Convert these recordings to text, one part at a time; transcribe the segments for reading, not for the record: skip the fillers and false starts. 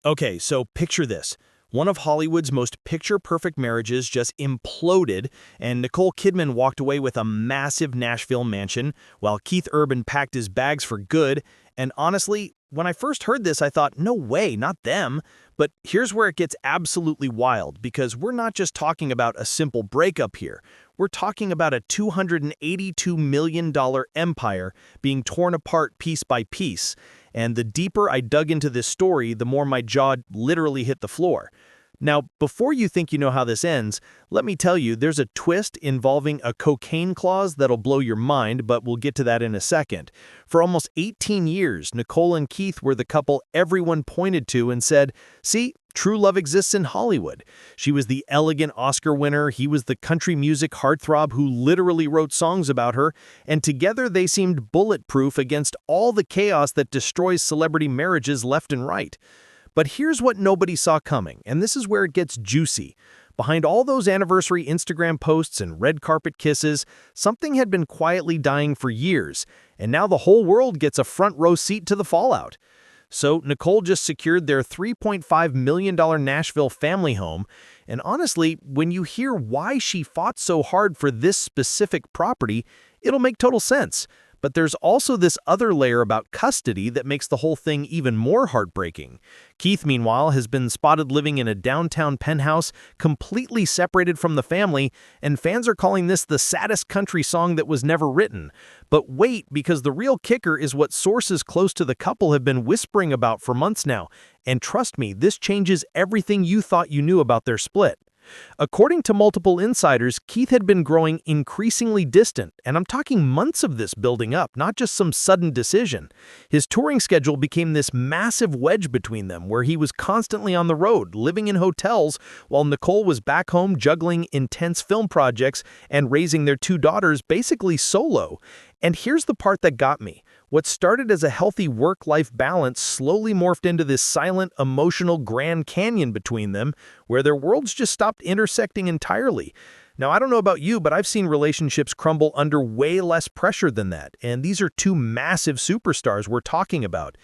Okay, so picture this. One of Hollywood's most picture-perfect marriages just imploded, and Nicole Kidman walked away with a massive Nashville mansion, while Keith Urban packed his bags for good. And honestly, when I first heard this, I thought, no way, not them. But here's where it gets absolutely wild, because we're not just talking about a simple breakup here. We're talking about a $282 million empire being torn apart piece by piece. And the deeper I dug into this story, the more my jaw literally hit the floor. Now, before you think you know how this ends, let me tell you there's a twist involving a cocaine clause that'll blow your mind, but we'll get to that in a second. For almost 18 years, Nicole and Keith were the couple everyone pointed to and said, see, true love exists in Hollywood. She was the elegant Oscar winner, he was the country music heartthrob who literally wrote songs about her, and together they seemed bulletproof against all the chaos that destroys celebrity marriages left and right. But here's what nobody saw coming, and this is where it gets juicy. Behind all those anniversary Instagram posts and red carpet kisses, something had been quietly dying for years, and now the whole world gets a front row seat to the fallout. So Nicole just secured their $3.5 million Nashville family home, and honestly, when you hear why she fought so hard for this specific property, it'll make total sense. But there's also this other layer about custody that makes the whole thing even more heartbreaking. Keith, meanwhile, has been spotted living in a downtown penthouse, completely separated from the family, and fans are calling this the saddest country song that was never written. But wait, because the real kicker is what sources close to the couple have been whispering about for months now. And trust me, this changes everything you thought you knew about their split. According to multiple insiders, Keith had been growing increasingly distant, and I'm talking months of this building up, not just some sudden decision. His touring schedule became this massive wedge between them, where he was constantly on the road, living in hotels, while Nicole was back home juggling intense film projects and raising their two daughters basically solo. And here's the part that got me. What started as a healthy work-life balance slowly morphed into this silent, emotional Grand Canyon between them, where their worlds just stopped intersecting entirely. Now, I don't know about you, but I've seen relationships crumble under way less pressure than that, and these are two massive superstars we're talking about.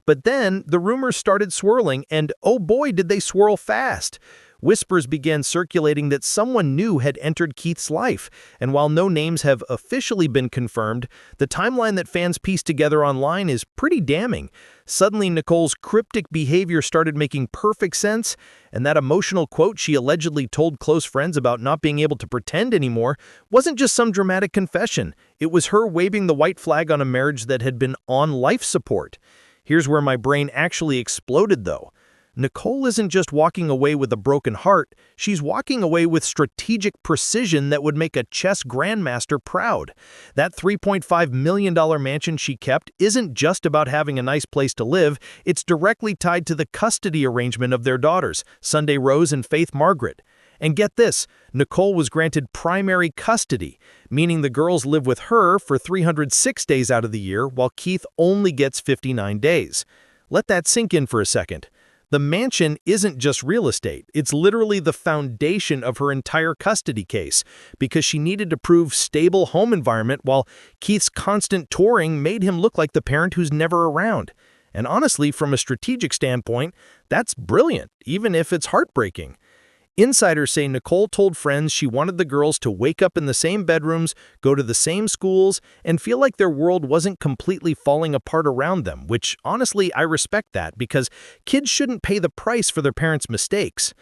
But then, the rumors started swirling, and oh boy, did they swirl fast. Whispers began circulating that someone new had entered Keith's life, and while no names have officially been confirmed, the timeline that fans pieced together online is pretty damning. Suddenly, Nicole's cryptic behavior started making perfect sense, and that emotional quote she allegedly told close friends about not being able to pretend anymore wasn't just some dramatic confession. It was her waving the white flag on a marriage that had been on life support. Here's where my brain actually exploded, though. Nicole isn't just walking away with a broken heart, she's walking away with strategic precision that would make a chess grandmaster proud. That $3.5 million mansion she kept isn't just about having a nice place to live, it's directly tied to the custody arrangement of their daughters, Sunday Rose and Faith Margaret. And get this, Nicole was granted primary custody, meaning the girls live with her for 306 days out of the year, while Keith only gets 59 days. Let that sink in for a second. The mansion isn't just real estate, it's literally the foundation of her entire custody case, because she needed to prove stable home environment while Keith's constant touring made him look like the parent who's never around. And honestly, from a strategic standpoint, that's brilliant, even if it's heartbreaking. Insiders say Nicole told friends she wanted the girls to wake up in the same bedrooms, go to the same schools, and feel like their world wasn't completely falling apart around them, which honestly I respect that because kids shouldn't pay the price for their parents' mistakes.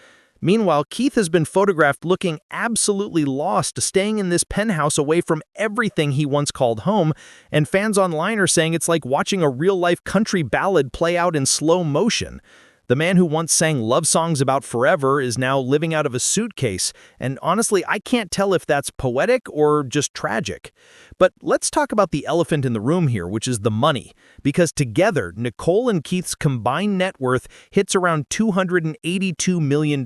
Meanwhile, Keith has been photographed looking absolutely lost, staying in this penthouse away from everything he once called home, and fans online are saying it's like watching a real-life country ballad play out in slow motion. The man who once sang love songs about forever is now living out of a suitcase, and honestly, I can't tell if that's poetic or just tragic. But let's talk about the elephant in the room here, which is the money. Because together, Nicole and Keith's combined net worth hits around $282 million,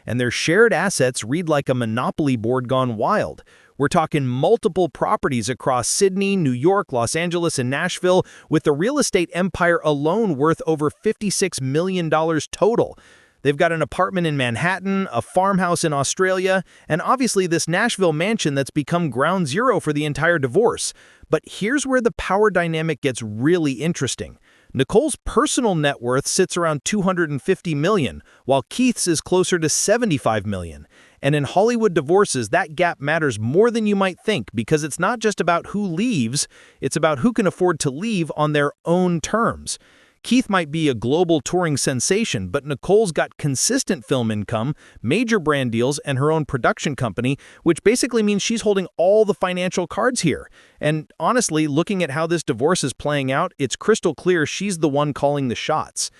and their shared assets read like a monopoly board gone wild. We're talking multiple properties across Sydney, New York, Los Angeles, and Nashville, with the real estate empire alone worth over $56 million total. They've got an apartment in Manhattan, a farmhouse in Australia, and obviously this Nashville mansion that's become ground zero for the entire divorce. But here's where the power dynamic gets really interesting. Nicole's personal net worth sits around $250 million, while Keith's is closer to $75 million. And in Hollywood divorces, that gap matters more than you might think because it's not just about who leaves, it's about who can afford to leave on their own terms. Keith might be a global touring sensation, but Nicole's got consistent film income, major brand deals, and her own production company, which basically means she's holding all the financial cards here. And honestly, looking at how this divorce is playing out, it's crystal clear she's the one calling the shots.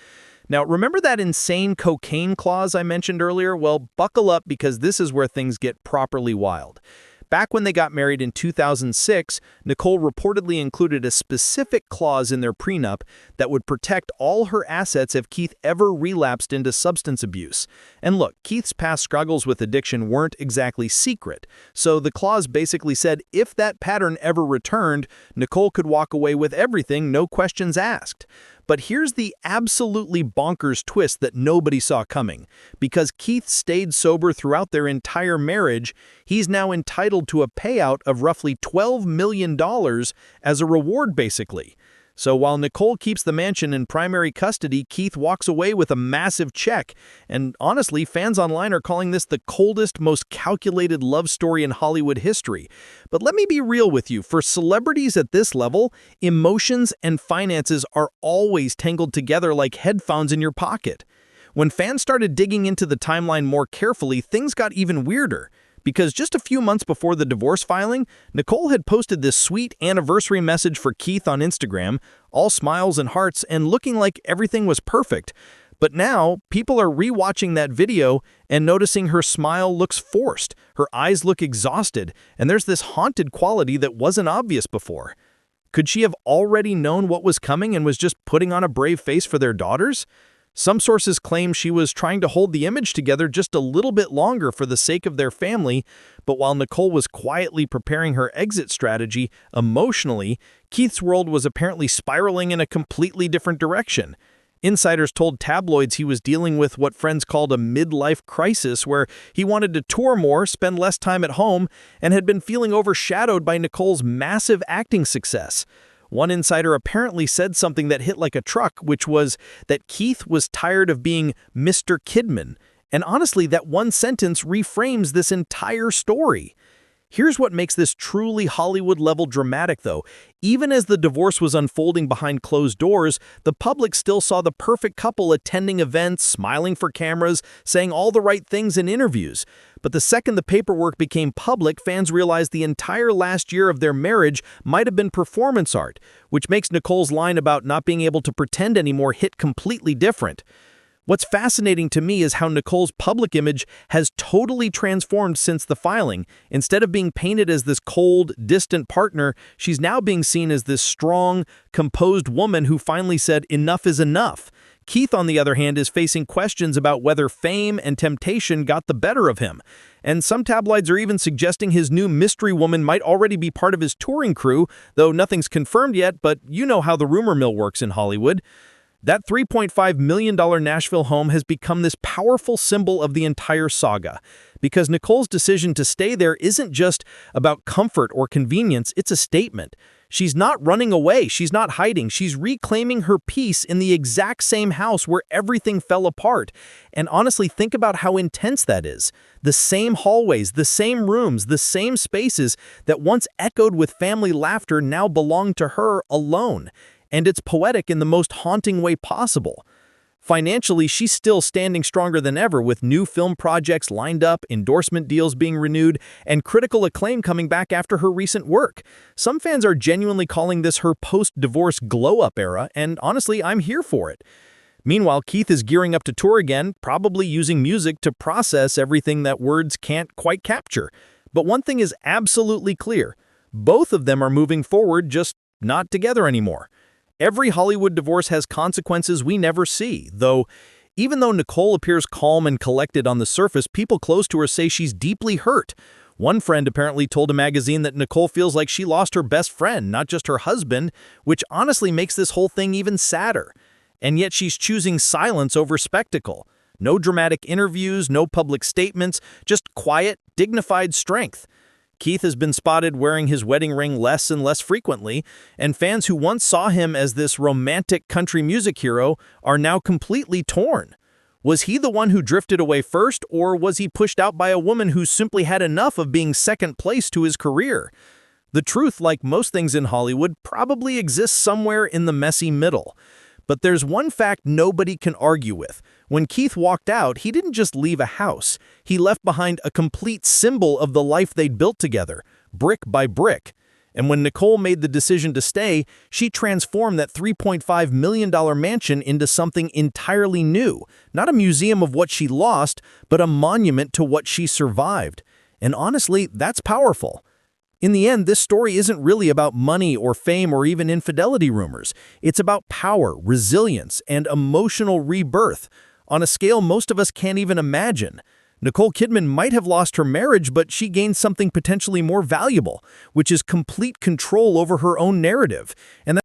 Now, remember that insane cocaine clause I mentioned earlier? Well, buckle up because this is where things get properly wild. Back when they got married in 2006, Nicole reportedly included a specific clause in their prenup that would protect all her assets if Keith ever relapsed into substance abuse. And look, Keith's past struggles with addiction weren't exactly secret, so the clause basically said if that pattern ever returned, Nicole could walk away with everything, no questions asked. But here's the absolutely bonkers twist that nobody saw coming. Because Keith stayed sober throughout their entire marriage, he's now entitled to a payout of roughly $12 million as a reward, basically. So while Nicole keeps the mansion in primary custody, Keith walks away with a massive check. And honestly, fans online are calling this the coldest, most calculated love story in Hollywood history. But let me be real with you. For celebrities at this level, emotions and finances are always tangled together like headphones in your pocket. When fans started digging into the timeline more carefully, things got even weirder. Because just a few months before the divorce filing, Nicole had posted this sweet anniversary message for Keith on Instagram, all smiles and hearts and looking like everything was perfect. But now, people are rewatching that video and noticing her smile looks forced, her eyes look exhausted, and there's this haunted quality that wasn't obvious before. Could she have already known what was coming and was just putting on a brave face for their daughters? Some sources claim she was trying to hold the image together just a little bit longer for the sake of their family, but while Nicole was quietly preparing her exit strategy emotionally, Keith's world was apparently spiraling in a completely different direction. Insiders told tabloids he was dealing with what friends called a midlife crisis, where he wanted to tour more, spend less time at home, and had been feeling overshadowed by Nicole's massive acting success. One insider apparently said something that hit like a truck, which was that Keith was tired of being Mr. Kidman. And honestly, that one sentence reframes this entire story. Here's what makes this truly Hollywood-level dramatic, though. Even as the divorce was unfolding behind closed doors, the public still saw the perfect couple attending events, smiling for cameras, saying all the right things in interviews. But the second the paperwork became public, fans realized the entire last year of their marriage might have been performance art, which makes Nicole's line about not being able to pretend anymore hit completely different. What's fascinating to me is how Nicole's public image has totally transformed since the filing. Instead of being painted as this cold, distant partner, she's now being seen as this strong, composed woman who finally said enough is enough. Keith, on the other hand, is facing questions about whether fame and temptation got the better of him. And some tabloids are even suggesting his new mystery woman might already be part of his touring crew, though nothing's confirmed yet, but you know how the rumor mill works in Hollywood. That $3.5 million Nashville home has become this powerful symbol of the entire saga, because Nicole's decision to stay there isn't just about comfort or convenience, it's a statement. She's not running away, she's not hiding, she's reclaiming her peace in the exact same house where everything fell apart. And honestly, think about how intense that is. The same hallways, the same rooms, the same spaces that once echoed with family laughter now belong to her alone. And it's poetic in the most haunting way possible. Financially, she's still standing stronger than ever with new film projects lined up, endorsement deals being renewed, and critical acclaim coming back after her recent work. Some fans are genuinely calling this her post-divorce glow-up era, and honestly, I'm here for it. Meanwhile, Keith is gearing up to tour again, probably using music to process everything that words can't quite capture. But one thing is absolutely clear. Both of them are moving forward, just not together anymore. Every Hollywood divorce has consequences we never see, though even though Nicole appears calm and collected on the surface, people close to her say she's deeply hurt. One friend apparently told a magazine that Nicole feels like she lost her best friend, not just her husband, which honestly makes this whole thing even sadder. And yet she's choosing silence over spectacle. No dramatic interviews, no public statements, just quiet, dignified strength. Keith has been spotted wearing his wedding ring less and less frequently, and fans who once saw him as this romantic country music hero are now completely torn. Was he the one who drifted away first, or was he pushed out by a woman who simply had enough of being second place to his career? The truth, like most things in Hollywood, probably exists somewhere in the messy middle. But there's one fact nobody can argue with. When Keith walked out, he didn't just leave a house. He left behind a complete symbol of the life they'd built together, brick by brick. And when Nicole made the decision to stay, she transformed that $3.5 million mansion into something entirely new. Not a museum of what she lost, but a monument to what she survived. And honestly, that's powerful. In the end, this story isn't really about money or fame or even infidelity rumors. It's about power, resilience, and emotional rebirth on a scale most of us can't even imagine. Nicole Kidman might have lost her marriage, but she gained something potentially more valuable, which is complete control over her own narrative. And